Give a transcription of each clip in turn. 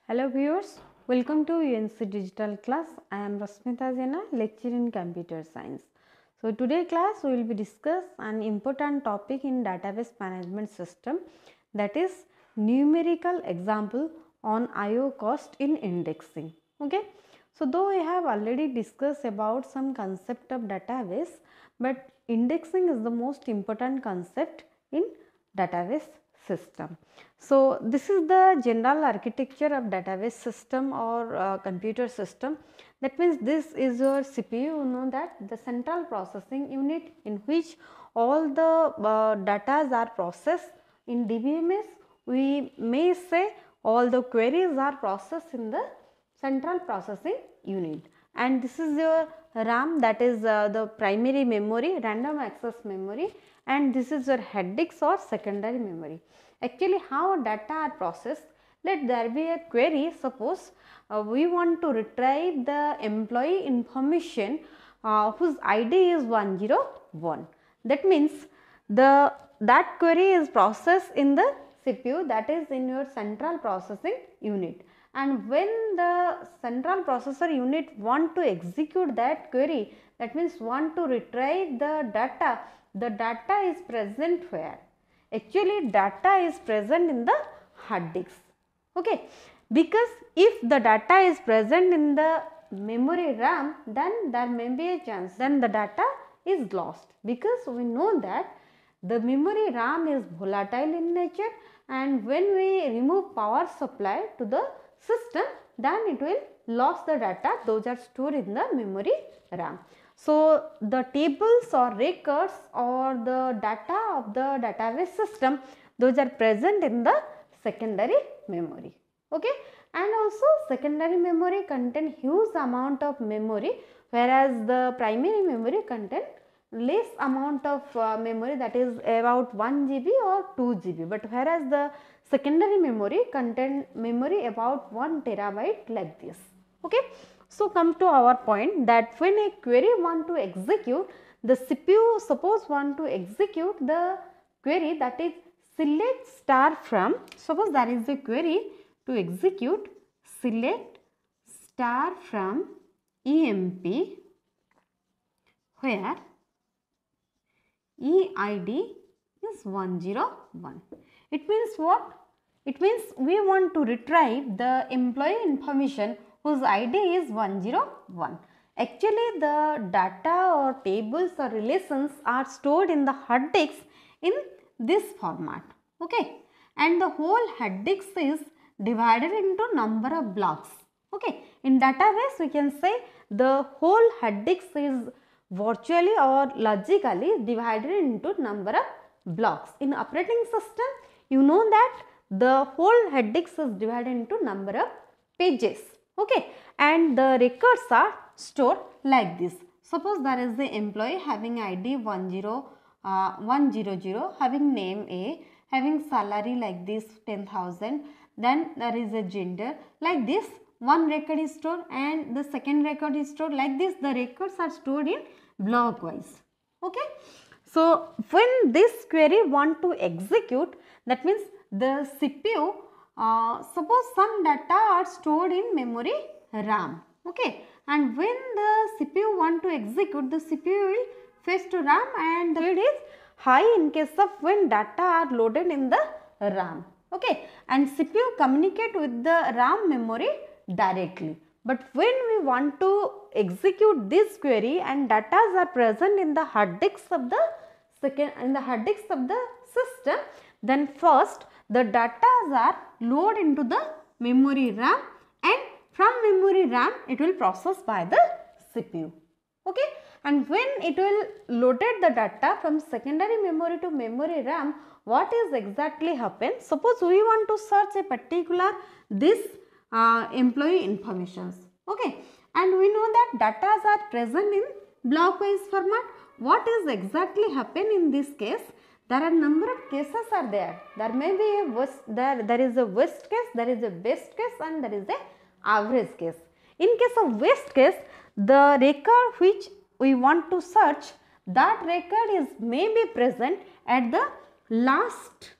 Hello viewers, welcome to UNC Digital class. I am Rasmita Jena, lecturer in computer science. So today class we will be discuss an important topic in database management system, that is numerical example on IO cost in indexing. Okay. So though we have already discussed about some concept of database, but indexing is the most important concept in database system. So this is the general architecture of database system or computer system. That means this is your CPU, you know that the central processing unit in which all the data are processed. In DBMS we may say all the queries are processed in the central processing unit, and this is your RAM, that is the primary memory, random access memory, and this is your head disk or secondary memory. Actually how data are processed, let there be a query. Suppose we want to retrieve the employee information whose ID is 101. That means that query is processed in the CPU, that is in your central processing unit, and when the central processor unit want to execute that query, that means want to retrieve the data is present where? Actually data is present in the hard disk. Okay, because if the data is present in the memory RAM, then there may be a chance then the data is lost, because we know that the memory RAM is volatile in nature, and when we remove power supply to the system, then it will lose the data, those are stored in the memory RAM. So the tables or records or the data of the database system, those are present in the secondary memory. Okay, and also secondary memory contain huge amount of memory, whereas the primary memory contain less amount of memory, that is about 1 GB or 2 GB, but whereas the secondary memory contain memory about 1 terabyte like this. Okay. So come to our point that when a query want to execute, the CPU suppose want to execute the query, that is select star from, suppose there is a query to execute select star from EMP where EID is 101. It means what? It means we want to retrieve the employee information whose ID is 101. Actually the data or tables or relations are stored in the hard disk in this format. Okay, and the whole hard disk is divided into number of blocks. Okay, in database we can say the whole hard disk is virtually or logically divided into number of blocks. In operating system you know that the whole hard disk is divided into number of pages. Okay, and the records are stored like this. Suppose there is the employee having ID 100, having name A, having salary like this 10,000, then there is a gender like this. One record is stored and the second record is stored like this. The records are stored in block wise. Okay. So when this query want to execute, that means the CPU, suppose some data are stored in memory RAM. Okay, and when the CPU want to execute, the CPU will fetch to RAM, and the speed is high in case of when data are loaded in the RAM. Okay, and CPU communicate with the RAM memory directly. But when we want to execute this query and data are present in the hard disk of the system, then first the data are loaded into the memory RAM, and from memory RAM it will process by the CPU. Okay, and when it will loaded the data from secondary memory to memory RAM, what is exactly happen? Suppose we want to search a particular this employee informations. Okay, and we know that data are present in block wise format. What is exactly happen in this case? There are number of cases are there. There may be a worst, there is a worst case, there is a best case, and there is a average case. In case of worst case, the record which we want to search, that record is may be present at the last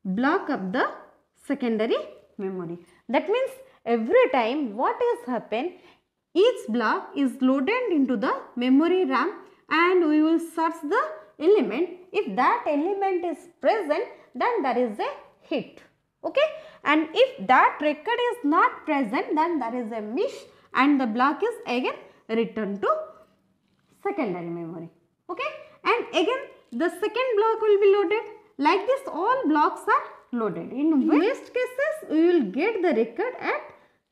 block of the secondary memory. That means every time what is happen, each block is loaded into the memory RAM and we will search the element. If that element is present, then there is a hit. Okay, and if that record is not present, then there is a miss and the block is again returned to secondary memory. Okay, and again the second block will be loaded. Like this, all blocks are loaded. In best cases, we will get the record at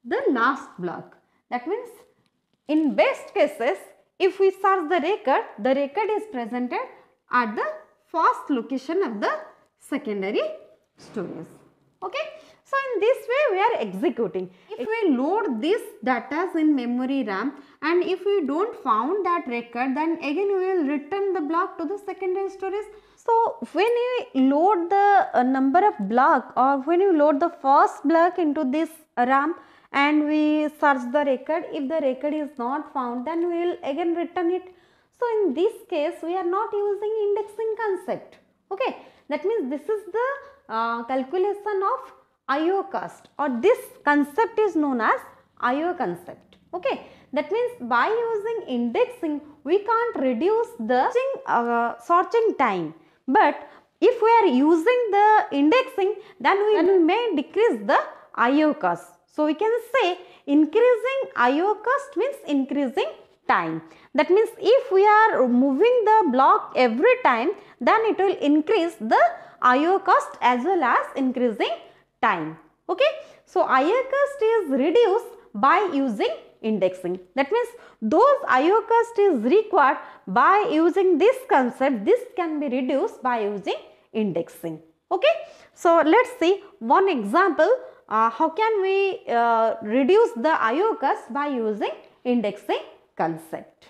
the last block. That means in best cases, if we search the record is presented at the first location of the secondary storage. Okay, so in this way we are executing. If we load this data in memory RAM and if we don't found that record, then again we will return the block to the secondary storage. So when you load the number of block or when you load the first block into this RAM and we search the record, if the record is not found, then we will again return it. So in this case we are not using indexing concept. Okay, that means this is the calculation of IO cost, or this concept is known as IO concept. Okay, that means by using indexing we can't reduce the sorting time, but if we are using the indexing, then we may decrease the IO cost. So we can say increasing IO cost means increasing time. That means if we are moving the block every time, then it will increase the IO cost as well as increasing time. Okay, so IO cost is reduced by using indexing. That means those IO cost is required by using this concept, this can be reduced by using indexing. Okay, so let's see one example. How can we reduce the IO cost by using indexing concept?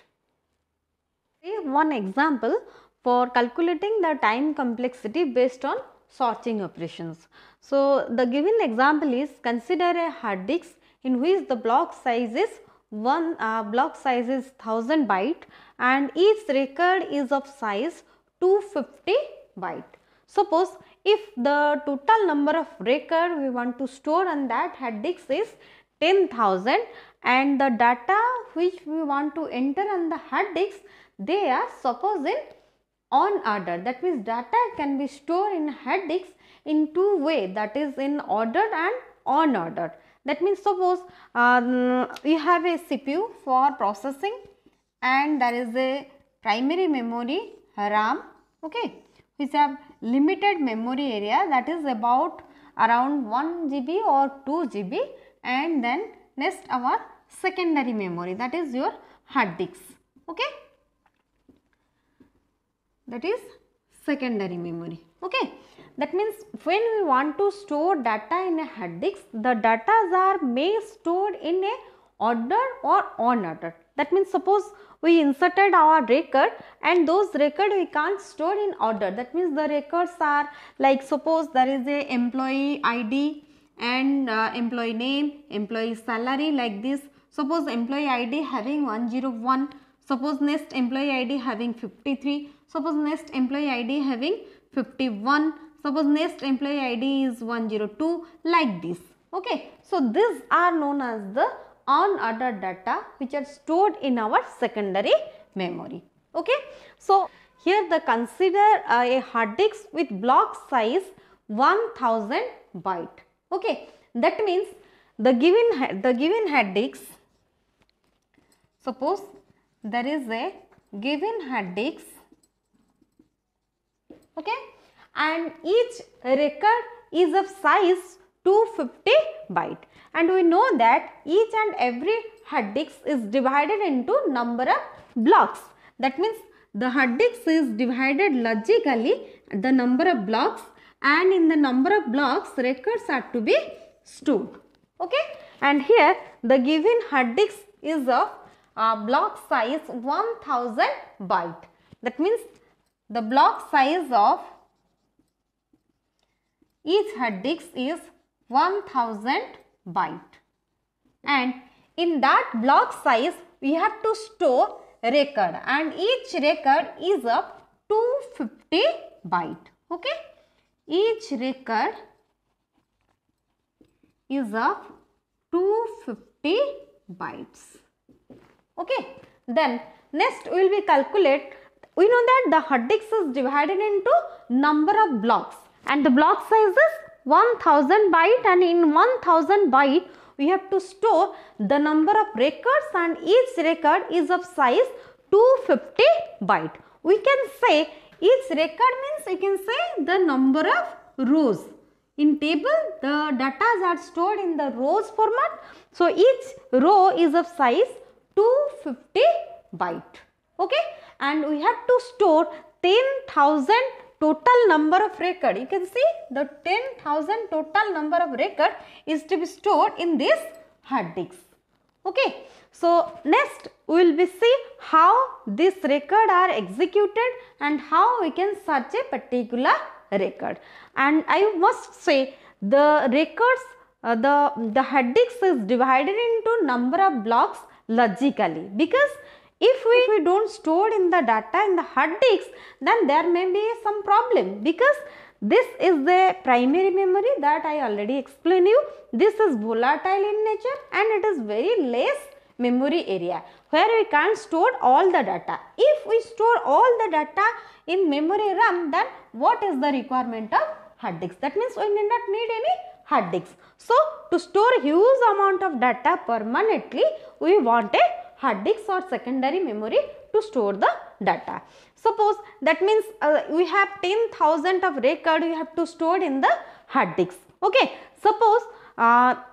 See one example for calculating the time complexity based on sorting operations. So the given example is, consider a hard disk in which the block size is 1000 byte and each record is of size 250 byte. Suppose if the total number of record we want to store on that hard disk is 10,000 and the data which we want to enter on the hard disk, they are suppose in on order. That means data can be stored in hard disk in two ways, that is in ordered and unordered. That means suppose we have a CPU for processing and there is a primary memory RAM, okay, which have limited memory area, that is about around 1 GB or 2 GB, and then next our secondary memory, that is your hard disk. Okay, that is secondary memory. Okay, that means when we want to store data in a hard disk, the data are may stored in a ordered or unordered. That means suppose we inserted our record and those record we can't store in order. That means the records are like, suppose there is a employee ID and employee name, employee salary, like this. Suppose employee ID having 101, suppose next employee ID having 53, suppose next employee ID having 51, suppose next employee ID is 102, like this. Okay, so these are known as the unordered data which are stored in our secondary memory. Okay, so here the consider a hard disk with block size 1000 byte. Okay, that means the given hard disk, suppose there is a given hard disk, okay, and each record is of size 250 byte, and we know that each and every hard disk is divided into number of blocks. That means the hard disk is divided logically the number of blocks, and in the number of blocks records are to be stored. Okay, and here the given hard disk is of block size 1000 byte. That means the block size of each hard disk is 1000 byte, and in that block size we have to store record, and each record is of 250 byte. Okay, each record is of 250 bytes. Okay. Then next we will be calculate. We know that the hard disk is divided into number of blocks and the block size is 1000 byte, and in 1000 byte we have to store the number of records, and each record is of size 250 byte. We can say each record means we can say the number of rows. In table the data are stored in the rows format. So each row is of size 250 byte. Okay, and we have to store 10,000 total number of record. You can see the 10,000 total number of record is to be stored in this hard disk. Okay, so next we will be see how this record are executed and how we can search a particular record. And I must say the records, the hard disk is divided into number of blocks logically, because if we don't store in the data in the hard disk, then there may be some problem, because this is the primary memory that I already explained you. This is volatile in nature and it is very less memory area where we can't store all the data. If we store all the data in memory RAM, then what is the requirement of hard disk? That means we need not need any hard disk. So to store huge amount of data permanently, we want a hard disk or secondary memory to store the data. Suppose that means we have 10,000 of record we have to store in the hard disk. Okay, suppose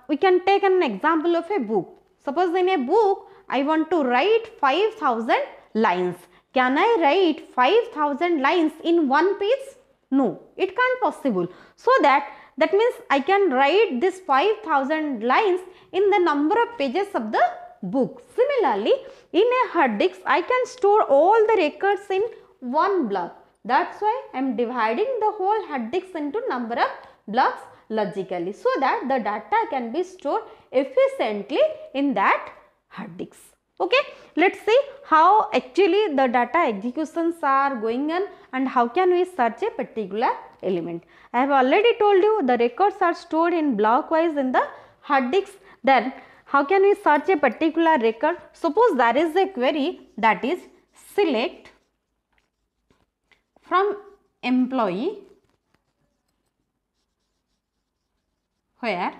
we can take an example of a book. Suppose in a book I want to write 5,000 lines. Can I write 5,000 lines in one page? No, it can't possible. So that means I can write this 5,000 lines in the number of pages of the book. Similarly, in a hard disk I can store all the records in one block. That's why I am dividing the whole hard disk into number of blocks logically, so that the data can be stored efficiently in that hard disk. Okay, let's see how actually the data executions are going on and how can we search a particular element. I have already told you the records are stored in block wise in the hard disk. Then how can we search a particular record? Suppose there is a query that is select from employee where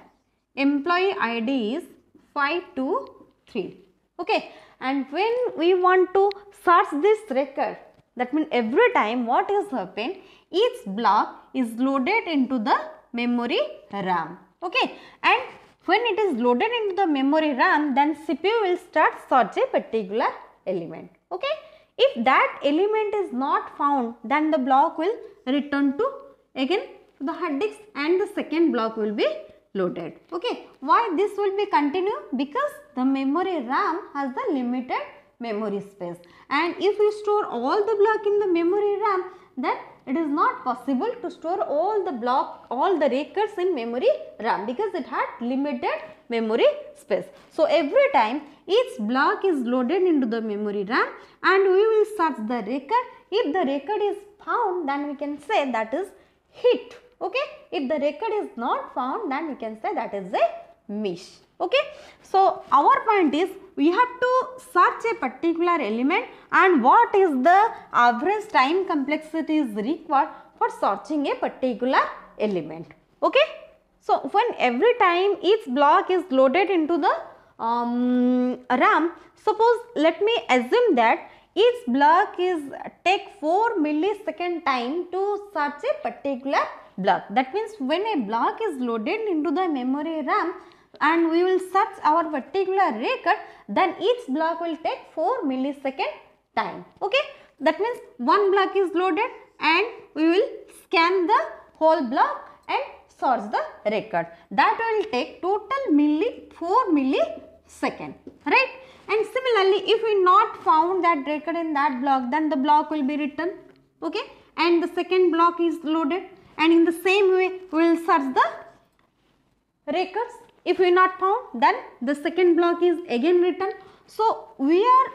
employee ID is 523. Okay, and when we want to search this record, that means every time what is happened, each block is loaded into the memory RAM. Okay, and when it is loaded into the memory RAM, then CPU will start search a particular element. Okay, if that element is not found, then the block will return to again to the hard disk and the second block will be loaded. Okay, why this will be continue? Because the memory RAM has the limited memory space, and if we store all the block in the memory RAM, then it is not possible to store all the records in memory RAM because it had limited memory space. So every time each block is loaded into the memory RAM and we will search the record. If the record is found, then we can say that is hit. Okay, if the record is not found, then we can say that is a miss. Okay, so our point is we have to search a particular element and what is the average time complexity is required for searching a particular element. Okay, so when every time each block is loaded into the RAM, suppose let me assume that each block is take 4 millisecond time to search a particular block. That means when a block is loaded into the memory RAM and we will search our particular record, then each block will take 4 millisecond time. Okay, that means one block is loaded and we will scan the whole block and search the record. That will take total 4 millisecond, right? And similarly, if we not found that record in that block, then the block will be written. Okay, and the second block is loaded, and in the same way we will search the records. If we not found, then the second block is again written. So we are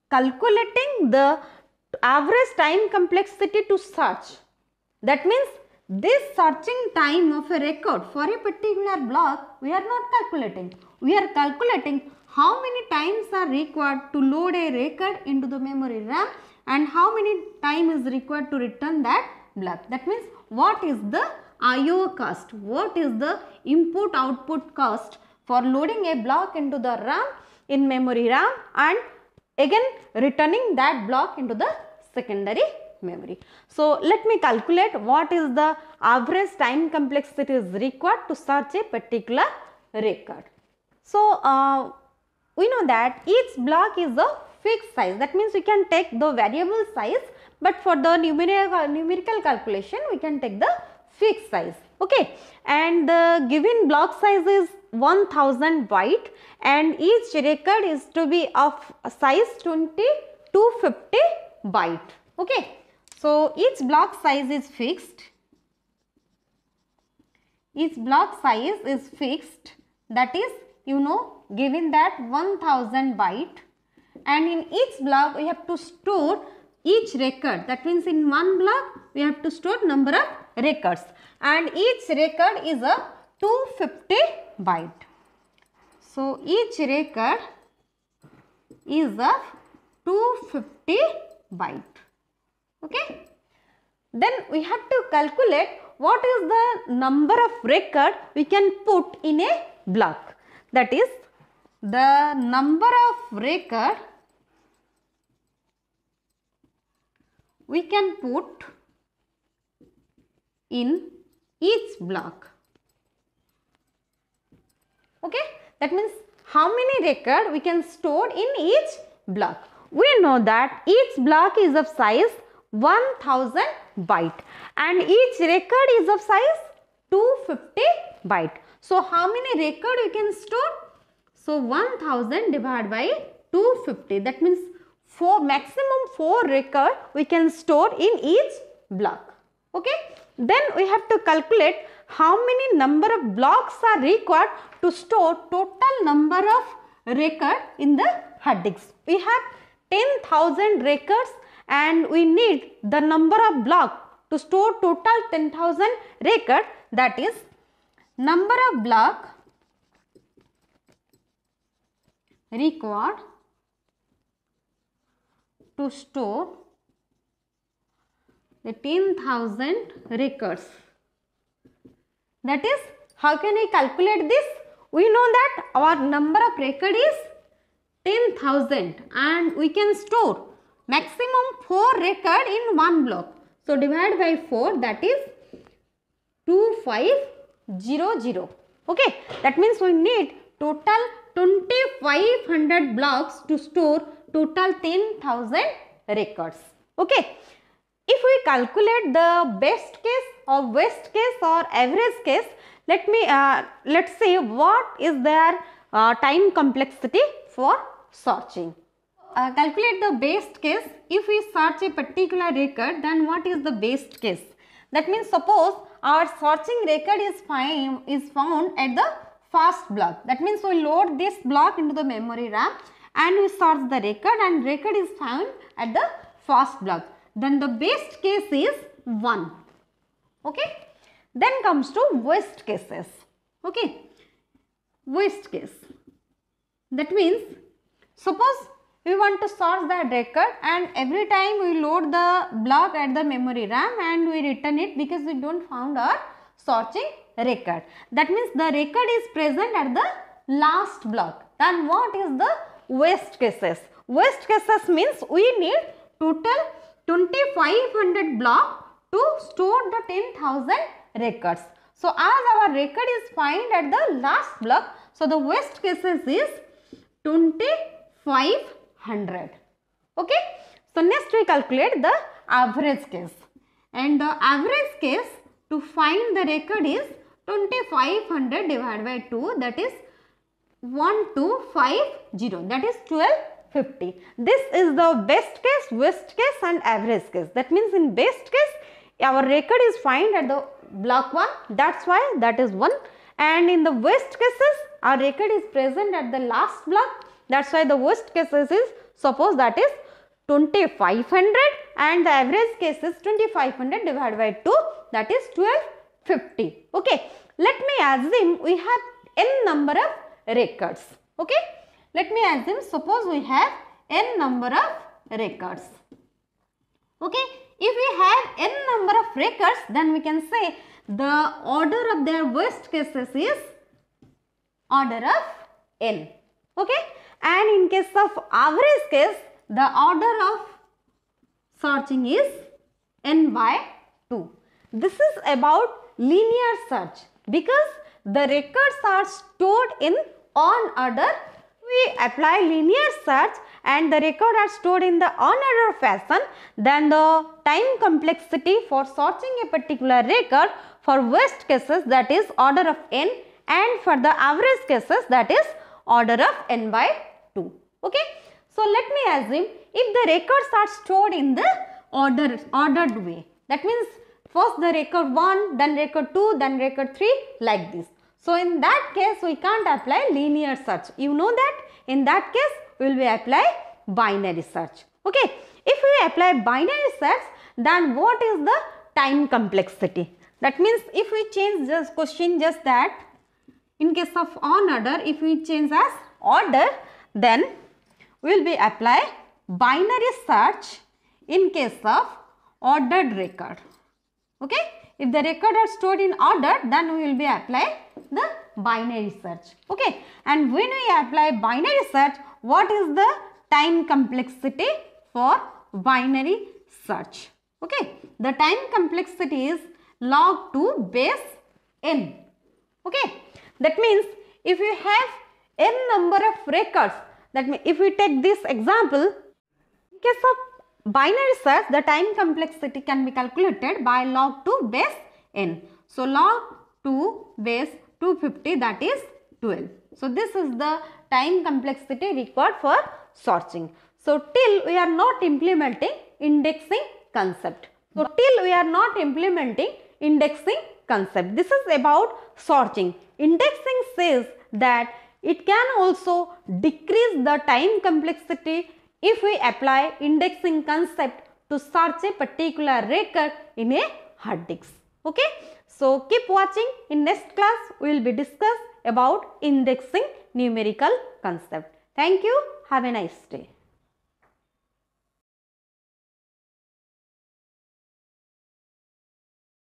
calculating the average time complexity to search. That means this searching time of a record for a particular block we are not calculating. We are calculating how many times are required to load a record into the memory RAM and how many time is required to return that block. That means what is the IO cost, what is the input output cost for loading a block into the RAM in memory RAM and again returning that block into the secondary memory. So let me calculate what is the average time complexity is required to search a particular record. So we know that each block is a fixed size. That means we can take the variable size, but for the numerical calculation we can take the fixed size. Okay, and the given block size is 1000 byte and each record is to be of size 250 byte. Okay, so each block size is fixed. Each block size is fixed, that is, you know, given that 1000 byte, and in each block we have to store each record. That means in one block we have to store number of records and each record is a 250 byte. So each record is of 250 byte. Okay. Then we have to calculate what is the number of record we can put in a block. That is, the number of record we can put in each block. Okay, that means how many record we can store in each block. We know that each block is of size 1000 byte and each record is of size 250 byte. So how many record we can store? So 1000 divided by 250, that means maximum 4 record we can store in each block. Okay, then we have to calculate how many number of blocks are required to store total number of record in the hard disk. We have 10,000 records and we need the number of block to store total 10,000 record, that is number of block required to store the 10,000 records. That is, how can we calculate this? We know that our number of record is 10,000 and we can store maximum 4 record in one block. So divide by 4, that is 2500. Okay, that means we need total 2500 blocks to store total 10,000 records. Okay, if we calculate the best case or worst case or average case, let's see what is their time complexity for searching. Calculate the best case. If we search a particular record, then what is the best case? That means suppose our searching record is found at the first block. That means we load this block into the memory RAM and we search the record and record is found at the first block. Then the best case is 1. Okay. Then comes to worst cases. Okay. Worst case. That means suppose we want to search that record and every time we load the block at the memory RAM and we return it because we don't found our searching record. That means the record is present at the last block. Then what is the worst cases? Worst cases means we need total 2500 block to store the 10,000 records. So as our record is found at the last block, so the worst cases is 2500. Okay. So next we calculate the average case, and the average case to find the record is 2500 divided by 2, that is 1250, that is 1250. This is the best case, worst case and average case. That means in best case our record is found at the block 1, that's why that is 1, and in the worst cases our record is present at the last block, that's why the worst cases is suppose that is 2500 and the average case is 2500 divided by 2, that is 1250. Okay, let me assume we have n number of records. Okay, let me assume, suppose we have n number of records. Okay, if we have n number of records, then we can say the order of their worst cases is order of n. Okay, and in case of average case, the order of searching is n by 2. This is about linear search because the records are stored in on order. We apply linear search and the record are stored in the on order fashion, then the time complexity for searching a particular record for worst cases, that is order of n, and for the average cases, that is order of n by 2. Okay. So, let me assume if the records are stored in the ordered way, that means first the record 1, then record 2, then record 3, like this. So, in that case we can't apply linear search. You know that in that case we will apply binary search. Okay. If we apply binary search, then what is the time complexity? That means if we change this question just that, in case of on order, if we change as order, then we will be apply binary search in case of ordered record. Okay. If the record are stored in order, then we will be apply the binary search. Okay. And when we apply binary search, what is the time complexity for binary search? Okay. The time complexity is log 2 base n. Okay. That means if you have n number of records, that means if we take this example, in case of binary search, the time complexity can be calculated by log 2 base n. So, log 2 base 250, that is 12. So, this is the time complexity required for searching. So, till we are not implementing indexing concept. So, till we are not implementing indexing concept. This is about searching. Indexing says that it can also decrease the time complexity if we apply indexing concept to search a particular record in a hard disk. Okay. So, keep watching. In next class, we will be discuss about indexing numerical concept. Thank you. Have a nice day.